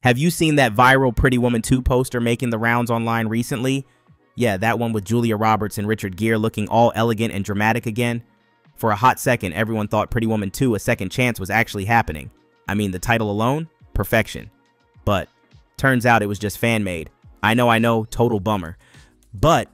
Have you seen that viral Pretty Woman 2 poster making the rounds online recently? Yeah, that one with Julia Roberts and Richard Gere looking all elegant and dramatic again. For a hot second, everyone thought Pretty Woman 2: A Second Chance was actually happening. I mean, the title alone? Perfection. But turns out it was just fan-made. I know, total bummer. But,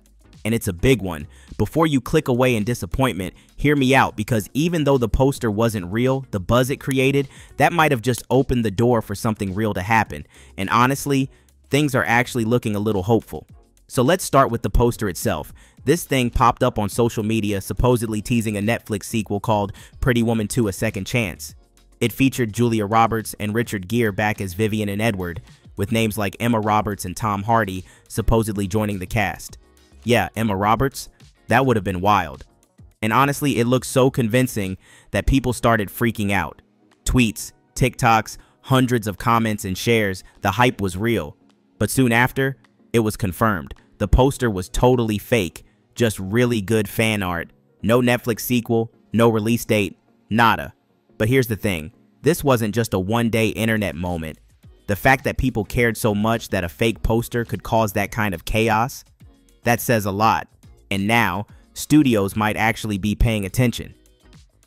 and it's a big one, before you click away in disappointment, hear me out, because even though the poster wasn't real, the buzz it created, that might have just opened the door for something real to happen. And honestly, things are actually looking a little hopeful. So let's start with the poster itself. This thing popped up on social media supposedly teasing a Netflix sequel called Pretty Woman 2: A Second Chance. It featured Julia Roberts and Richard Gere back as Vivian and Edward, with names like Emma Roberts and Tom Hardy supposedly joining the cast. Yeah, Emma Roberts? That would have been wild. And honestly, it looked so convincing that people started freaking out. Tweets, TikToks, hundreds of comments and shares, the hype was real. But soon after, it was confirmed. The poster was totally fake, just really good fan art. No Netflix sequel, no release date, nada. But here's the thing, this wasn't just a one-day internet moment. The fact that people cared so much that a fake poster could cause that kind of chaos, that says a lot. And now, studios might actually be paying attention.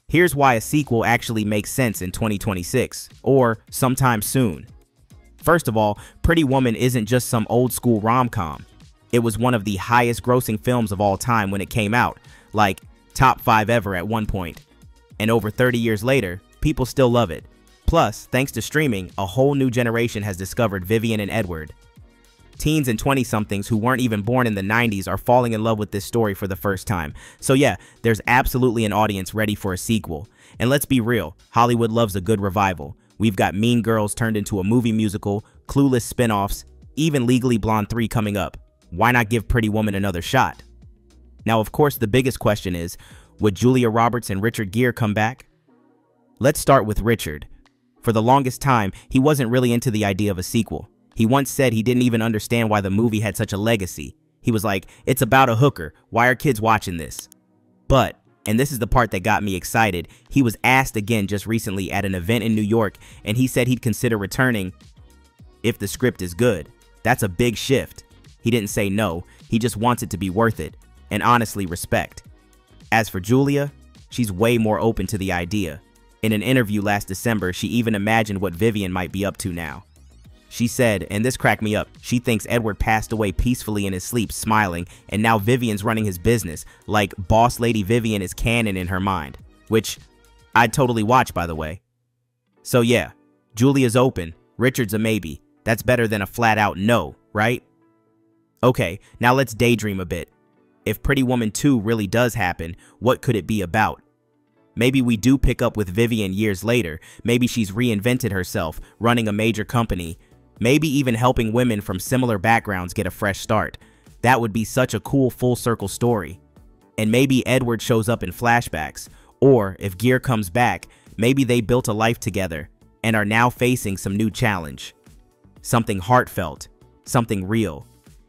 Here's why a sequel actually makes sense in 2026, or sometime soon. First of all, Pretty Woman isn't just some old-school rom-com. It was one of the highest-grossing films of all time when it came out, like top 5 ever at one point. And over 30 years later, people still love it. Plus, thanks to streaming, a whole new generation has discovered Vivian and Edward. Teens and 20-somethings who weren't even born in the 90s are falling in love with this story for the first time. So yeah, there's absolutely an audience ready for a sequel. And let's be real, Hollywood loves a good revival. We've got Mean Girls turned into a movie musical, Clueless spin-offs, even Legally Blonde 3 coming up. Why not give Pretty Woman another shot? Now, of course, the biggest question is, would Julia Roberts and Richard Gere come back? Let's start with Richard. For the longest time, he wasn't really into the idea of a sequel. He once said he didn't even understand why the movie had such a legacy. He was like, it's about a hooker. Why are kids watching this? But, and this is the part that got me excited, he was asked again just recently at an event in New York, and he said he'd consider returning if the script is good. That's a big shift. He didn't say no, he just wants it to be worth it, and honestly, respect. As for Julia, she's way more open to the idea. In an interview last December, she even imagined what Vivian might be up to now. She said, and this cracked me up, she thinks Edward passed away peacefully in his sleep, smiling, and now Vivian's running his business, like Boss Lady Vivian is canon in her mind. Which, I'd totally watch, by the way. So yeah, Julia's open, Richard's a maybe. That's better than a flat-out no, right? Okay, now let's daydream a bit. If Pretty Woman 2 really does happen, what could it be about? Maybe we do pick up with Vivian years later. Maybe she's reinvented herself, running a major company. Maybe even helping women from similar backgrounds get a fresh start. That would be such a cool full circle story. And maybe Edward shows up in flashbacks. Or if Gere comes back, maybe they built a life together and are now facing some new challenge. Something heartfelt, something real.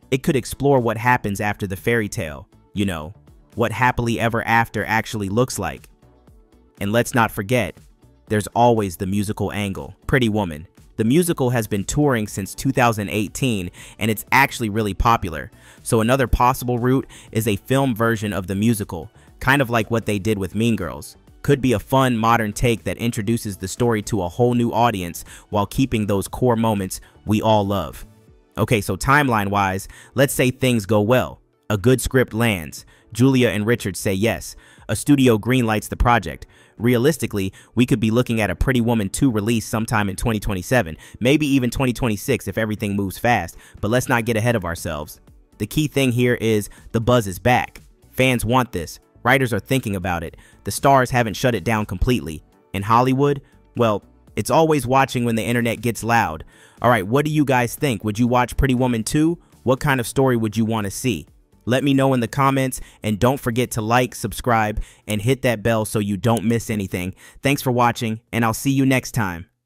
It could explore what happens after the fairy tale, you know, what happily ever after actually looks like. And let's not forget, there's always the musical angle. Pretty Woman. The musical has been touring since 2018, and it's actually really popular. So another possible route is a film version of the musical, kind of like what they did with Mean Girls. Could be a fun, modern take that introduces the story to a whole new audience while keeping those core moments we all love. Okay, so timeline-wise, let's say things go well. A good script lands. Julia and Richard say yes. A studio greenlights the project. Realistically, we could be looking at a Pretty Woman 2 release sometime in 2027, maybe even 2026 if everything moves fast, but let's not get ahead of ourselves. The key thing here is the buzz is back. Fans want this. Writers are thinking about it. The stars haven't shut it down completely. In Hollywood, well, it's always watching when the internet gets loud. Alright, what do you guys think? Would you watch Pretty Woman 2? What kind of story would you want to see? Let me know in the comments, and don't forget to like, subscribe, and hit that bell so you don't miss anything. Thanks for watching, and I'll see you next time.